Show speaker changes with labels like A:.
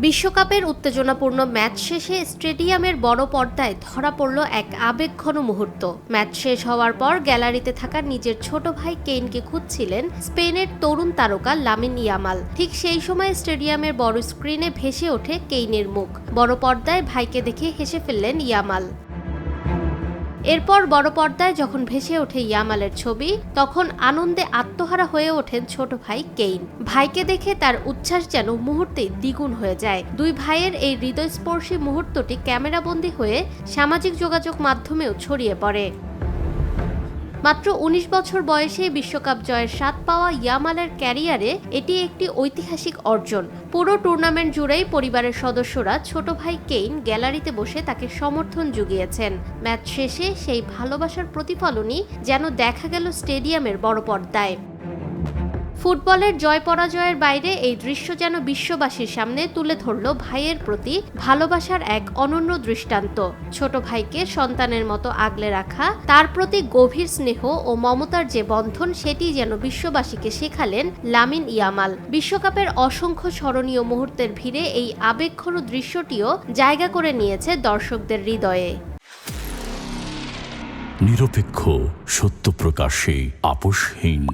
A: বিশ্বকাপের উত্তেজনাপূর্ণ ম্যাচ শেষে স্টেডিয়ামের বড় পর্দায় ধরা পড়ল এক আবেগঘন মুহূর্ত। ম্যাচ শেষ হওয়ার পর গ্যালারিতে থাকা নিজের ছোট ভাই কেইনকে খুঁজছিলেন স্পেনের তরুণ তারকা লামিন ইয়ামাল। ঠিক সেই সময় স্টেডিয়ামের বড় স্ক্রিনে ভেসে ওঠে কেইনের মুখ। বড় পর্দায় ভাইকে দেখে হেসে ফেললেন ইয়ামাল। এরপর বড় পর্দায় যখন ভেসে ওঠে ইয়ামালের ছবি, তখন আনন্দে আত্মহারা হয়ে ওঠেন ছোট ভাই কেইন। ভাইকে দেখে তার উচ্ছ্বাস যেন মুহূর্তেই দ্বিগুণ হয়ে যায়। দুই ভাইয়ের এই হৃদয়স্পর্শী মুহূর্তটি ক্যামেরাবন্দী হয়ে সামাজিক যোগাযোগ মাধ্যমেও ছড়িয়ে পড়ে। মাত্র ১৯ বছর বয়সে বিশ্বকাপ জয়ের স্বাদ পাওয়া ইয়ামালের ক্যারিয়ারে এটি একটি ঐতিহাসিক অর্জন। পুরো টুর্নামেন্ট জুড়েই পরিবারের সদস্যরা ছোট ভাই কেইন গ্যালারিতে বসে তাকে সমর্থন জুগিয়েছেন। ম্যাচ শেষে সেই ভালোবাসার প্রতিফলনই যেন দেখা গেল স্টেডিয়ামের বড় পর্দায়। ফুটবলের জয় পরাজয়ের বাইরে এই দৃশ্য যেন বিশ্ববাসীর সামনে তুলে ধরল ভাইয়ের প্রতি ভালোবাসার এক অনন্য দৃষ্টান্ত। ছোট ভাইকে সন্তানের মতো আগলে রাখা, তার প্রতি গভীর স্নেহ ও মমতার যে বন্ধন, সেটি যেন বিশ্ববাসীকে শেখালেন লামিন ইয়ামাল। বিশ্বকাপের অসংখ্য স্মরণীয় মুহূর্তের ভিড়ে এই আবেগঘন দৃশ্যটিও জায়গা করে নিয়েছে দর্শকদের হৃদয়ে।
B: নিরপেক্ষ, সত্য প্রকাশে আপোষহীন।